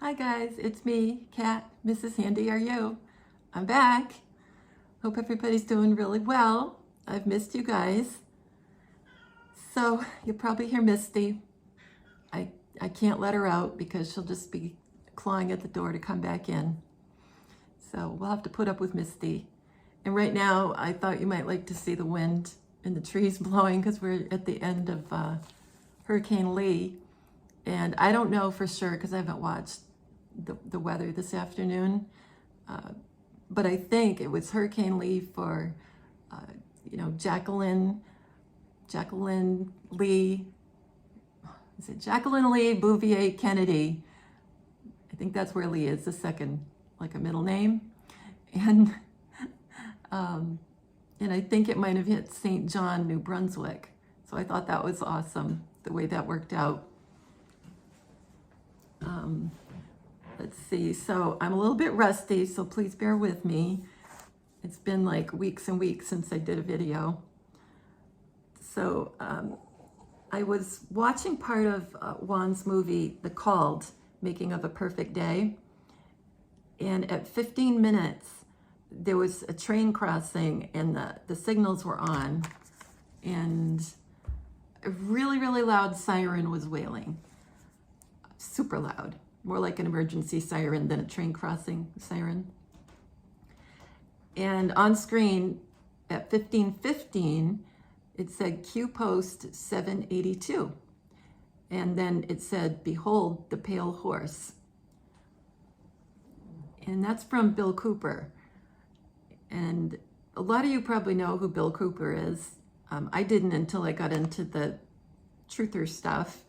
Hi guys, it's me, Kat, Mrs. Handy, are you? I'm back. Hope everybody's doing really well. I've missed you guys. So you'll probably hear Misty. I can't let her out because she'll just be clawing at the door to come back in. So we'll have to put up with Misty. And right now, I thought you might like to see the wind and the trees blowing because we're at the end of Hurricane Lee. And I don't know for sure because I haven't watched the weather this afternoon. But I think it was Hurricane Lee for, Jacqueline Lee, is it Jacqueline Lee Bouvier Kennedy? I think that's where Lee is, the second, like a middle name. And I think it might have hit St. John, New Brunswick. So I thought that was awesome, the way that worked out. Let's see, so I'm a little bit rusty, so please bear with me. It's been like weeks and weeks since I did a video. So I was watching part of Juan's movie, The Called, Making of a Perfect Day. And at 15 minutes, there was a train crossing and the signals were on. And a really, really loud siren was wailing. Super loud. More like an emergency siren than a train crossing siren. And on screen at 15:15, it said Q post 782. And then it said, "Behold the pale horse." And that's from Bill Cooper. And a lot of you probably know who Bill Cooper is. I didn't until I got into the truther stuff.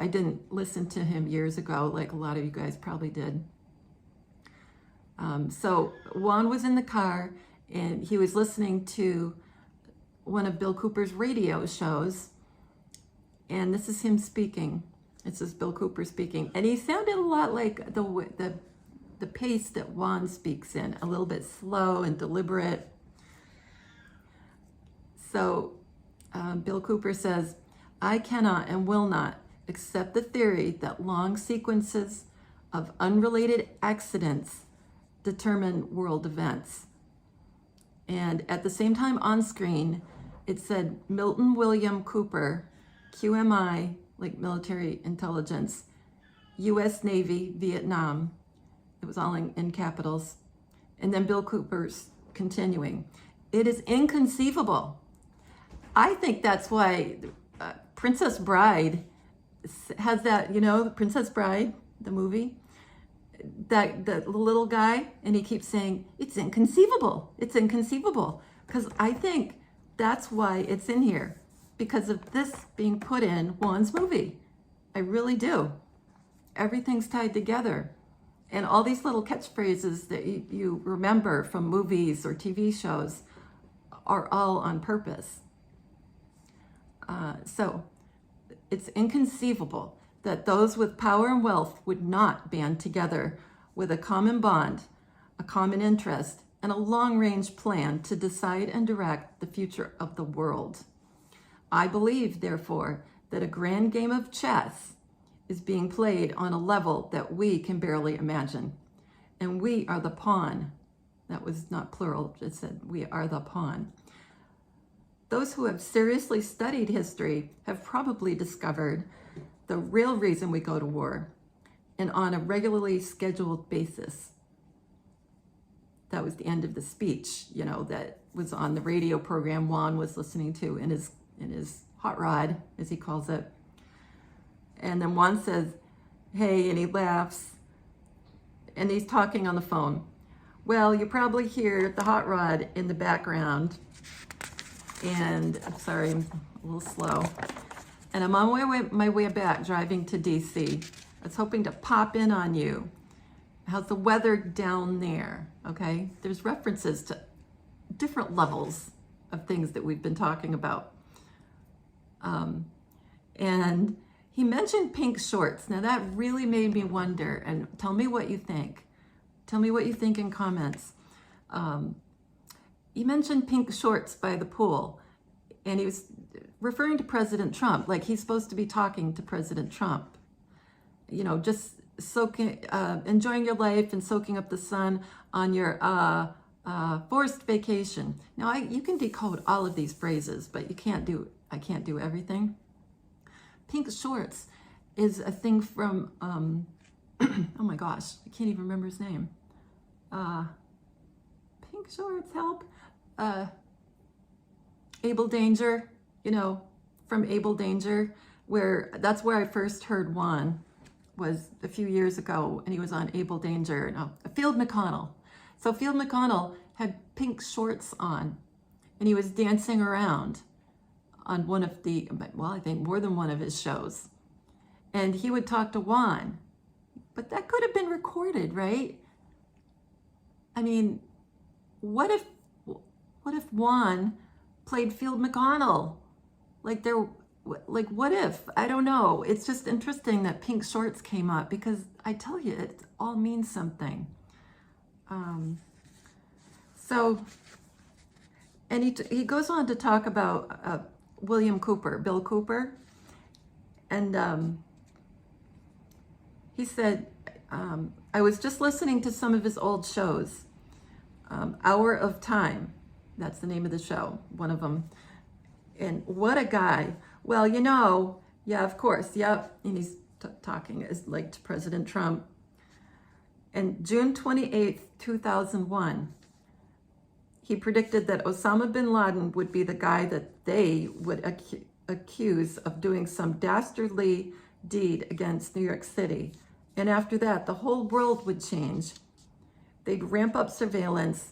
I didn't listen to him years ago, like a lot of you guys probably did. So Juan was in the car and he was listening to one of Bill Cooper's radio shows. And this is him speaking. This is Bill Cooper speaking. And he sounded a lot like the pace that Juan speaks in, a little bit slow and deliberate. So Bill Cooper says, "I cannot and will not accept the theory that long sequences of unrelated accidents determine world events." And at the same time on screen, it said Milton William Cooper, QMI, like military intelligence, US Navy, Vietnam. It was all in capitals. And then Bill Cooper's continuing. "It is inconceivable." I think that's why Princess Bride has that, Princess Bride, the movie, that the little guy, and he keeps saying, "It's inconceivable, it's inconceivable." Because I think that's why it's in here, because of this being put in Juan's movie. I really do. Everything's tied together. And all these little catchphrases that you remember from movies or TV shows are all on purpose. So it's inconceivable that those with power and wealth would not band together with a common bond, a common interest, and a long-range plan to decide and direct the future of the world. I believe, therefore, that a grand game of chess is being played on a level that we can barely imagine. And we are the pawn. That was not plural, it said we are the pawn. Those who have seriously studied history have probably discovered the real reason we go to war, and on a regularly scheduled basis. That was the end of the speech, that was on the radio program Juan was listening to in his hot rod, as he calls it. And then Juan says, "Hey," and he laughs, and he's talking on the phone. Well, you probably hear the hot rod in the background. And I'm sorry, I'm a little slow. And I'm on my way back driving to DC. I was hoping to pop in on you. How's the weather down there? Okay, there's references to different levels of things that we've been talking about. And he mentioned pink shorts. Now that really made me wonder, and tell me what you think. Tell me what you think in comments. He mentioned pink shorts by the pool, and he was referring to President Trump, like he's supposed to be talking to President Trump. Just enjoying your life and soaking up the sun on your forced vacation. Now, you can decode all of these phrases, but I can't do everything. Pink shorts is a thing from, oh my gosh, I can't even remember his name. Pink shorts, help. Able Danger, from Able Danger, that's where I first heard Juan, was a few years ago, and he was on Able Danger. No, Field McConnell. So Field McConnell had pink shorts on, and he was dancing around on one of I think more than one of his shows. And he would talk to Juan, but that could have been recorded, right? I mean, what if Juan played Field McConnell? What if? I don't know. It's just interesting that pink shorts came up, because I tell you, it all means something. And he goes on to talk about William Cooper, Bill Cooper. And he said, I was just listening to some of his old shows. Hour of Time, that's the name of the show, one of them. And what a guy. Well, yeah, of course, yep. And he's talking to President Trump. And June 28th, 2001, he predicted that Osama bin Laden would be the guy that they would accuse of doing some dastardly deed against New York City. And after that, the whole world would change. They'd ramp up surveillance,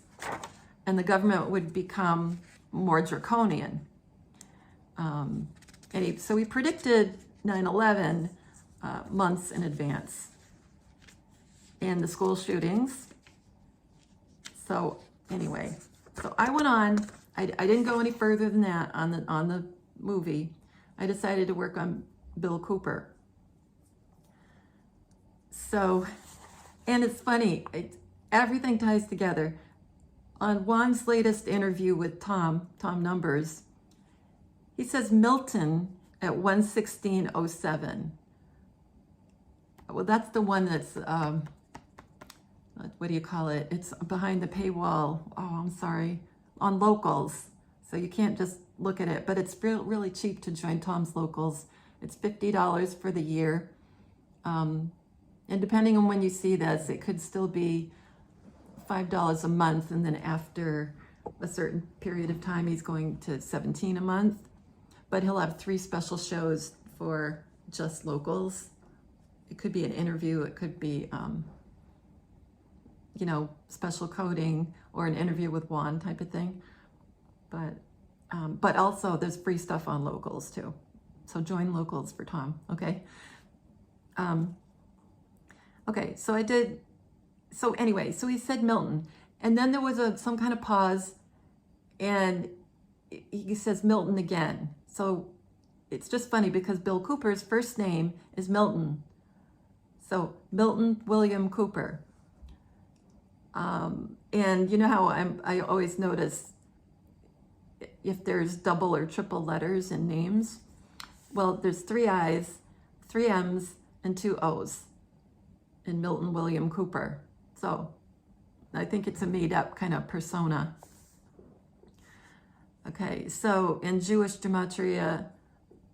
and the government would become more draconian. So he predicted 9/11 months in advance, and the school shootings. So anyway, so I went on. I didn't go any further than that on the movie. I decided to work on Bill Cooper. So, and it's funny, everything ties together. On Juan's latest interview with Tom Numbers, he says Milton at 11607. Well, that's the one that's, what do you call it? It's behind the paywall. Oh, I'm sorry. On Locals. So you can't just look at it, but it's really cheap to join Tom's Locals. It's $50 for the year. And depending on when you see this, it could still be $5 a month. And then after a certain period of time, he's going to $17 a month. But he'll have 3 special shows for just locals. It could be an interview. It could be, special coding or an interview with Juan type of thing. But also there's free stuff on Locals too. So join Locals for Tom, okay? Okay, so I did, so anyway, so he said Milton. And then there was some kind of pause, and he says Milton again. So it's just funny because Bill Cooper's first name is Milton. So Milton William Cooper. And you know how I always notice if there's double or triple letters in names. Well, there's 3 I's, 3 M's, and 2 O's in Milton William Cooper. So I think it's a made up kind of persona. Okay, so in Jewish Gematria,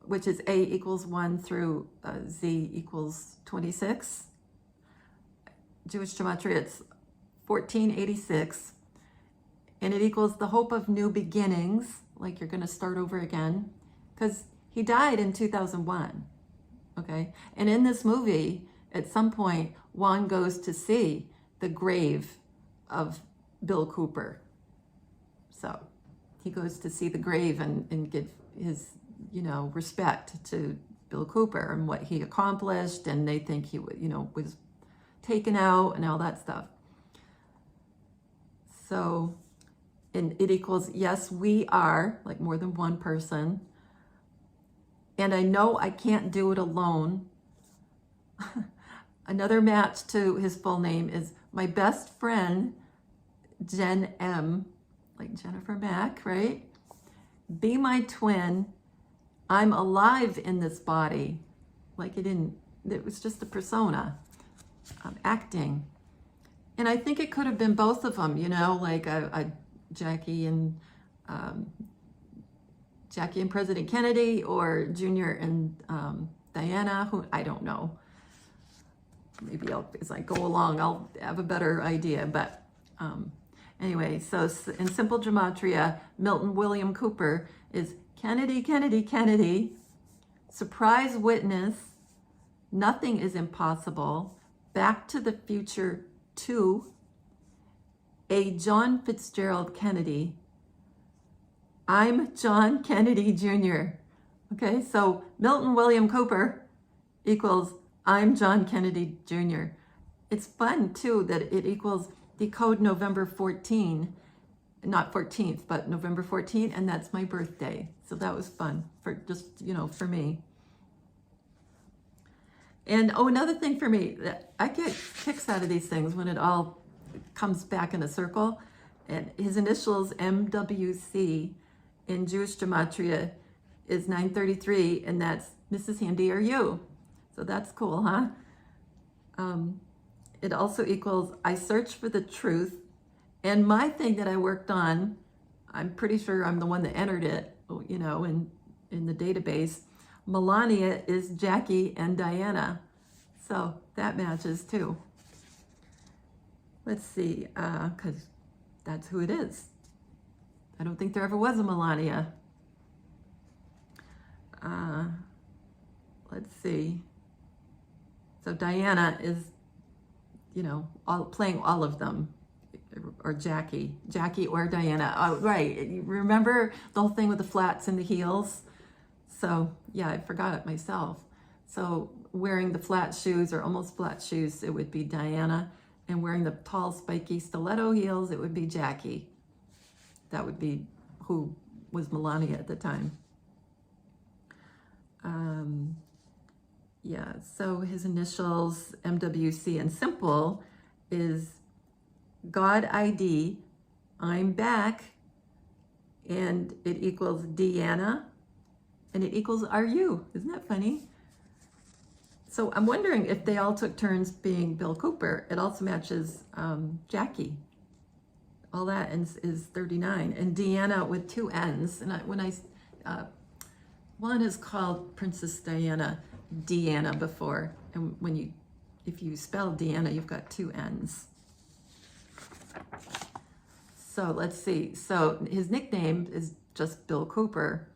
which is A equals 1 through Z equals 26, Jewish Gematria, it's 1486, and it equals the hope of new beginnings, like you're going to start over again, because he died in 2001, okay? And in this movie, at some point, Juan goes to see the grave of Bill Cooper. So he goes to see the grave and give his, respect to Bill Cooper and what he accomplished, and they think he, was taken out and all that stuff. So, and it equals, yes, we are, like more than one person. And I know I can't do it alone. Another match to his full name is my best friend, Jen M, like Jennifer Mack, right? Be my twin. I'm alive in this body. Like it was just a persona. acting. And I think it could have been both of them, you know, like Jackie and President Kennedy, or Junior and Diana, who I don't know. Maybe as I go along, I'll have a better idea. But anyway, so in simple gematria, Milton William Cooper is Kennedy, Kennedy, Kennedy, surprise witness, nothing is impossible, Back to the Future 2, a John Fitzgerald Kennedy, I'm John Kennedy Jr. Okay, so Milton William Cooper equals I'm John Kennedy Jr. It's fun too that it equals Decode November 14, not 14th, but November 14th, and that's my birthday. So that was fun for just, you know, for me. And oh, another thing for me, I get kicks out of these things when it all comes back in a circle. And his initials, MWC, in Jewish gematria is 933, and that's Mrs. Handy or you. So that's cool, huh? It also equals I search for the truth. And my thing that I worked on, I'm pretty sure I'm the one that entered it, you know, in the database. Melania is Jackie and Diana. So that matches too. Let's see, because that's who it is. I don't think there ever was a Melania. Let's see. So Diana is, you know, playing all of them, or Jackie or Diana. Oh, right. You remember the whole thing with the flats and the heels? So yeah, I forgot it myself. So wearing the flat shoes or almost flat shoes, it would be Diana. And wearing the tall, spiky stiletto heels, it would be Jackie. That would be who was Melania at the time. Yeah, so his initials, MWC, and simple is God ID, I'm back, and it equals Deanna, and it equals are you. Isn't that funny? So I'm wondering if they all took turns being Bill Cooper. It also matches Jackie. All that is 39, and Deanna with 2 N's. And Juan has called Princess Diana Deanna before, and if you spell Deanna, you've got 2 N's. So let's see. So his nickname is just Bill Cooper.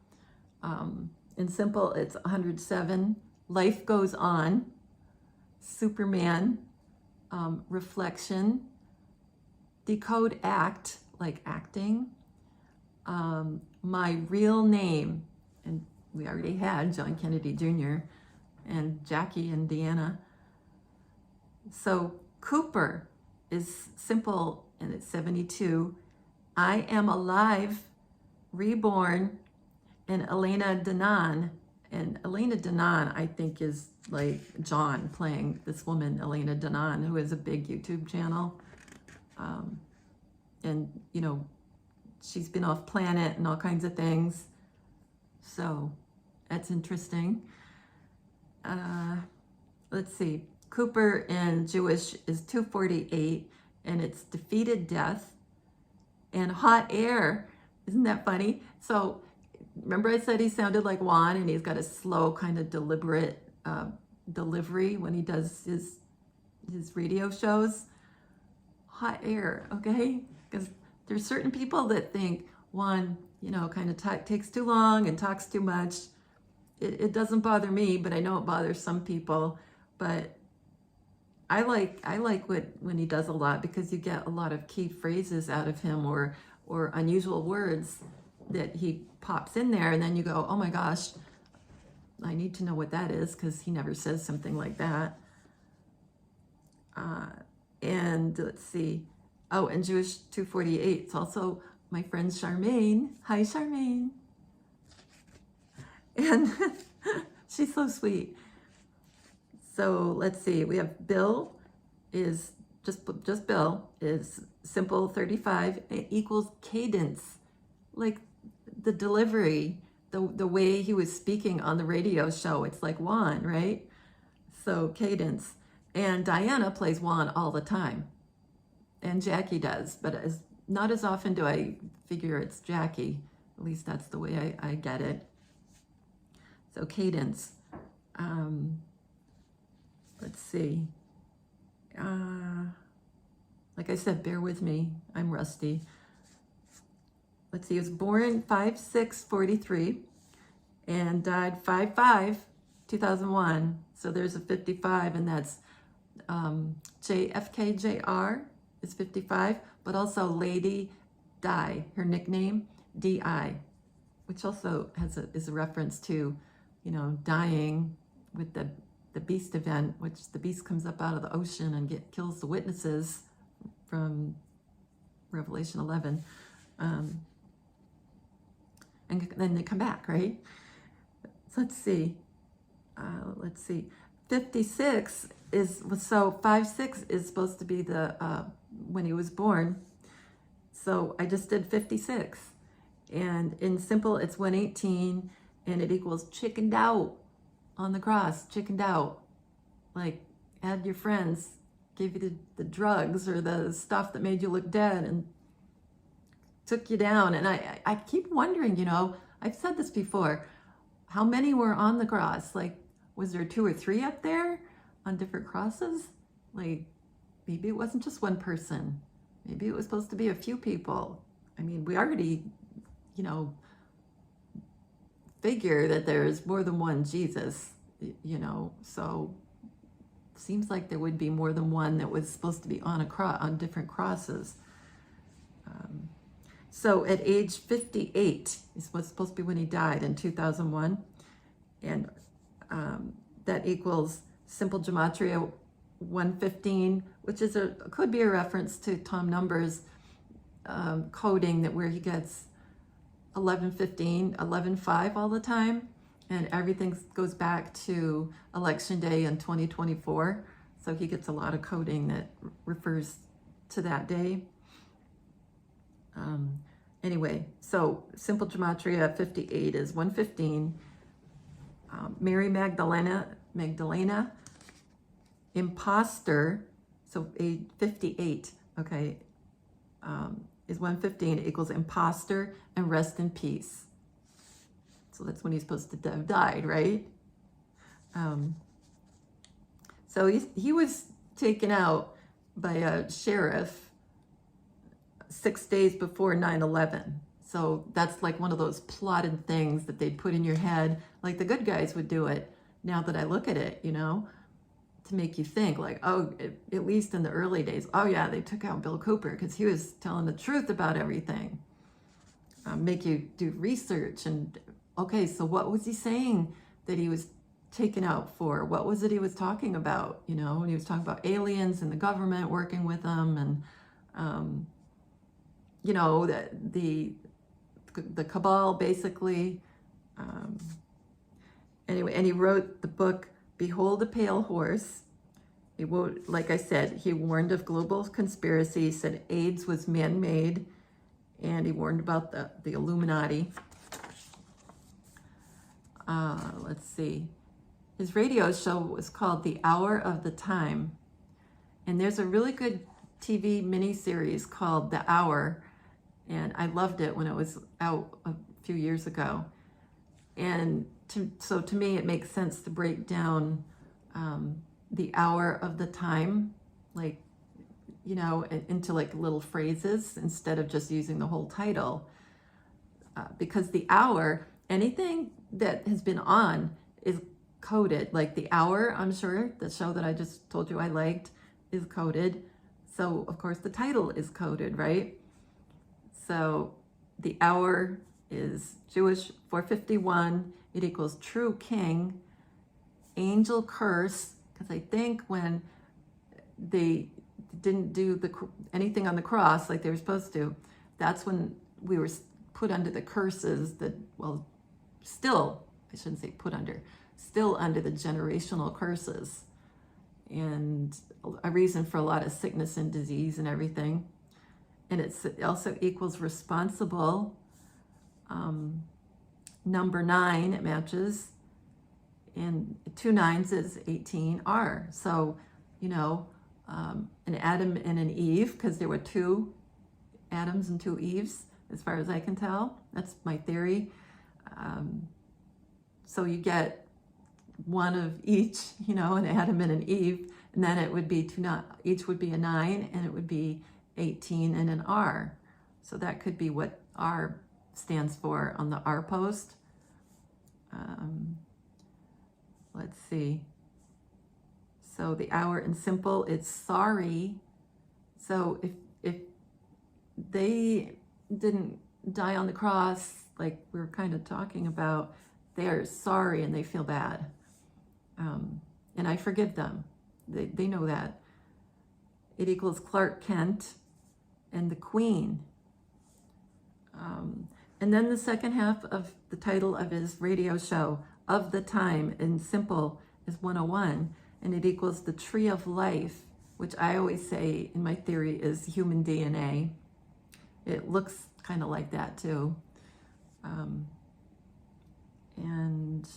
In simple, it's 107. Life Goes On, Superman, Reflection, Decode Act, like acting, My Real Name, and we already had John Kennedy Jr., and Jackie and Deanna. So Cooper is simple, and it's 72. I Am Alive, Reborn, and Elena Denon. And Elena Denon, I think, is like John playing this woman, Elena Denon, who has a big YouTube channel. And, you know, she's been off planet and all kinds of things. So that's interesting. Let's see. Cooper in Jewish is 248, and it's defeated death and hot air. Isn't that funny? So remember I said he sounded like Juan, and he's got a slow, kind of deliberate delivery when he does his radio shows. Hot air, okay? Because there's certain people that think Juan, you know, kind of takes too long and talks too much. It doesn't bother me, but I know it bothers some people. But I like when he does a lot, because you get a lot of key phrases out of him, or unusual words that he pops in there, and then you go, oh my gosh, I need to know what that is, because he never says something like that. And let's see. Oh, and Jewish 248. It's also my friend Charmaine. Hi, Charmaine. And she's so sweet. So let's see. We have Bill is just Bill is simple 35. It equals cadence, like the delivery, the way he was speaking on the radio show. It's like Juan, right? So cadence. And Diana plays Juan all the time. And Jackie does, but not as often do I figure it's Jackie. At least that's the way I get it. So cadence. Let's see. Like I said, bear with me. I'm rusty. Let's see, he was born 5/6/43 and died 5/5/2001. So there's a 55, and that's JFKJR is 55, but also Lady Di, her nickname, DI, which also is a reference to, you know, dying with the beast event, which the beast comes up out of the ocean and kills the witnesses from Revelation 11. And then they come back, right? So let's see. 56 so 5/6 is supposed to be the when he was born. So I just did 56. And in simple, it's 118, and it equals chickened out on the cross, chickened out. Like, had your friends give you the drugs or the stuff that made you look dead and took you down. And I keep wondering, you know, I've said this before, how many were on the cross? Like, was there 2 or 3 up there on different crosses? Like, maybe it wasn't just one person. Maybe it was supposed to be a few people. I mean, we already, you know, figure that there's more than one Jesus, you know, so seems like there would be more than one that was supposed to be on on different crosses. So at age 58 is what's supposed to be when he died in 2001, and that equals simple gematria 115, which is could be a reference to Tom Numbers coding, that where he gets 11:15, 11:5 all the time, and everything goes back to Election Day in 2024. So he gets a lot of coding that refers to that day. Anyway, so simple gematria 58 is 115. Mary Magdalena, imposter, so age 58, okay, is 115, equals imposter and rest in peace. So that's when he's supposed to have died, right? So he was taken out by a sheriff 6 days before 9/11. So that's like one of those plotted things that they put in your head, like the good guys would do it. Now that I look at it, you know, to make you think like, oh, at least in the early days, oh yeah, they took out Bill Cooper because he was telling the truth about everything. Make you do research and, okay, so what was he saying that he was taken out for? What was it he was talking about? You know, when he was talking about aliens and the government working with them, and you know, the cabal basically. Anyway, and he wrote the book Behold a Pale Horse. He wrote, like I said, he warned of global conspiracy, said AIDS was man-made, and he warned about the Illuminati. Let's see. His radio show was called The Hour of the Time. And there's a really good TV miniseries called The Hour, and I loved it when it was out a few years ago. And so to me, it makes sense to break down the hour of the time, like, you know, into like little phrases instead of just using the whole title. Because the hour, anything that has been on is coded. Like the hour, I'm sure, the show that I just told you I liked, is coded. So of course the title is coded, right? So the hour is Jewish 451. It equals true king, angel curse, because I think when they didn't do anything on the cross like they were supposed to, that's when we were put under the curses that, well, still, I shouldn't say put under, still under the generational curses, and a reason for a lot of sickness and disease and everything. And it also equals responsible. Number 9, it matches, and 2 9s is 18R. So you know, an Adam and an Eve, because there were 2 Adams and 2 Eves, as far as I can tell. That's my theory. So you get one of each, you know, an Adam and an Eve, and then it would be each would be a 9, and it would be 18 and an R. So that could be what R stands for on the R post. Let's see. So the hour in simple, it's sorry. So if they didn't die on the cross, like we were kind of talking about, they're sorry and they feel bad. And I forgive them. They know that. It equals Clark Kent and the Queen. And then the second half of the title of his radio show, Of the Time, in simple, is 101, and it equals the Tree of Life, which I always say in my theory is human DNA. It looks kind of like that too. And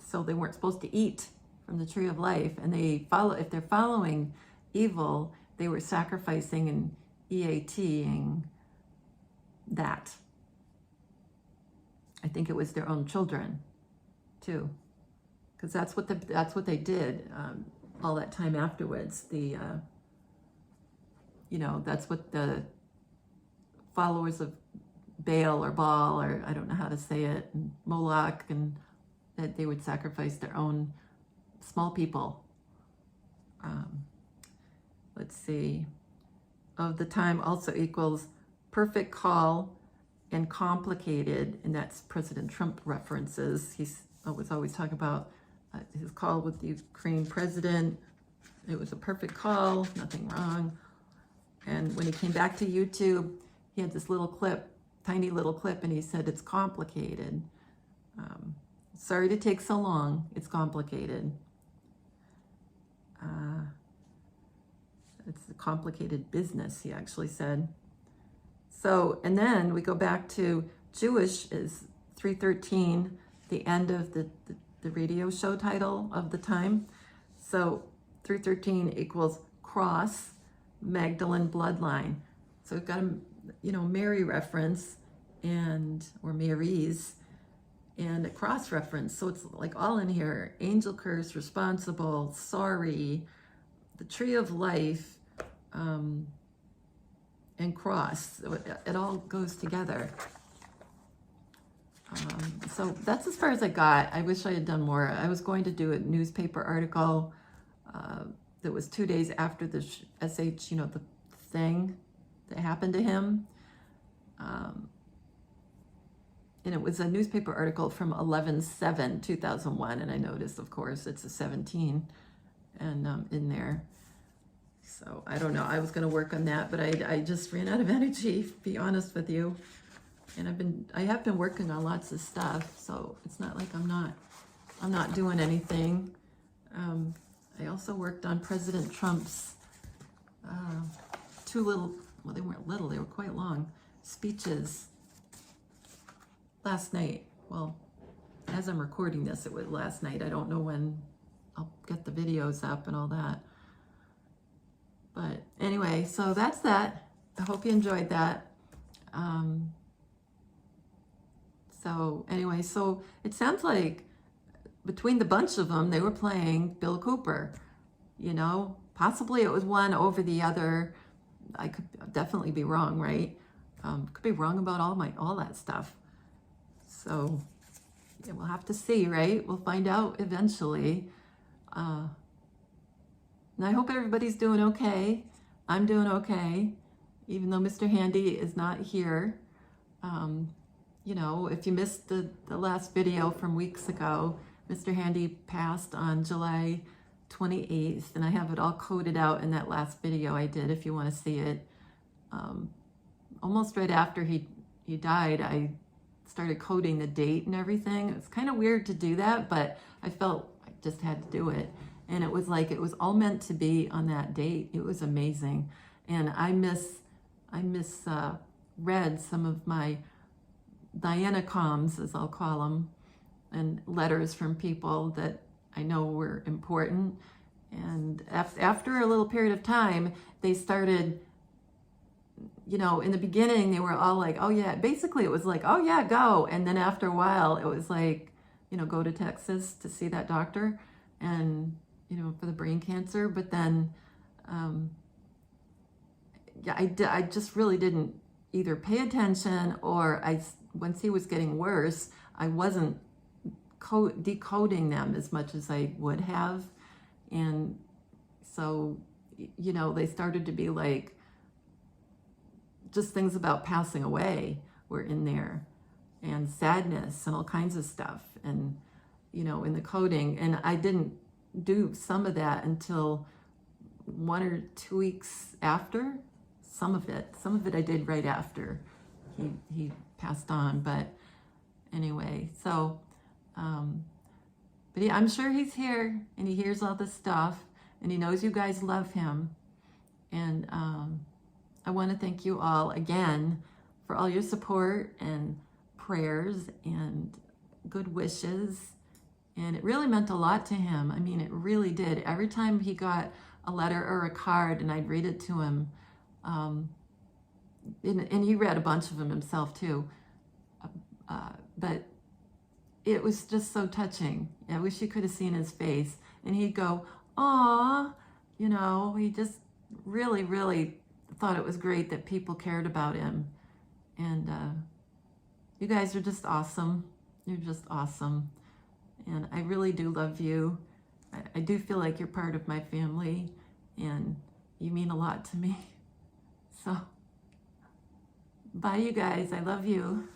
so they weren't supposed to eat from the Tree of Life, and if they're following evil, they were sacrificing and EATing that. I think it was their own children too, because that's what they did all that time afterwards. That's what the followers of Baal or Baal, or I don't know how to say it, and Moloch, and that they would sacrifice their own small people. Let's see. Of the Time also equals perfect call and complicated, and that's President Trump references. He's always talking about his call with the Ukraine president. It was a perfect call, nothing wrong. And when he came back to YouTube, he had this little clip, tiny little clip, and he said, it's complicated. Sorry to take so long, it's complicated. It's a complicated business, he actually said. So, and then we go back to Jewish is 313, the end of the radio show title of the time. So 313 equals cross, Magdalene bloodline. So we've got a Mary reference or Mary's, and a cross reference. So it's like all in here: angel curse, responsible, sorry, the Tree of Life, and cross. It all goes together. So that's as far as I got. I wish I had done more. I was going to do a newspaper article that was 2 days after the SH, the thing that happened to him. And it was a newspaper article from 11/7/2001, and I noticed, of course, it's a 17 and in there. So I don't know. I was going to work on that, but I just ran out of energy, to be honest with you. And I have been working on lots of stuff, so it's not like I'm not doing anything. I also worked on President Trump's 2 little, well, they weren't little, they were quite long, speeches last night. Well, as I'm recording this, it was last night. I don't know when I'll get the videos up and all that. But anyway, so that's that. I hope you enjoyed that. So anyway, so it sounds like between the bunch of them, they were playing Bill Cooper. Possibly it was one over the other. I could definitely be wrong, right? Could be wrong about all that stuff. So yeah, we'll have to see, right? We'll find out eventually. And I hope everybody's doing okay. I'm doing okay, even though Mr. Handy is not here. If you missed the last video from weeks ago, Mr. Handy passed on July 28th, and I have it all coded out in that last video I did, if you want to see it. Almost right after he died, I started coding the date and everything. It's kind of weird to do that, but I felt I just had to do it. And it was like, it was all meant to be on that date. It was amazing. And I read some of my Diana-coms, as I'll call them, and letters from people that I know were important. And after a little period of time, they started, you know, in the beginning, they were all like, oh yeah, basically it was like, oh yeah, go. And then after a while, it was like, you know, go to Texas to see that doctor and, you know, for the brain cancer. But then, yeah, I just really didn't either pay attention, or once he was getting worse, I wasn't decoding them as much as I would have. And so, you know, they started to be like, just things about passing away were in there, and sadness and all kinds of stuff, and, you know, in the coding. And I didn't do some of that until 1 or 2 weeks after. Some of it I did right after he passed on. But anyway, so, but yeah, I'm sure he's here and he hears all this stuff and he knows you guys love him. And I want to thank you all again for all your support and prayers and good wishes. And it really meant a lot to him. I mean, it really did. Every time he got a letter or a card and I'd read it to him, and he read a bunch of them himself too, but it was just so touching. I wish you could have seen his face. And he'd go, "Aw," you know, he just really, really thought it was great that people cared about him. And you guys are just awesome. You're just awesome. And I really do love you. I do feel like you're part of my family, and you mean a lot to me. So, bye you guys. I love you.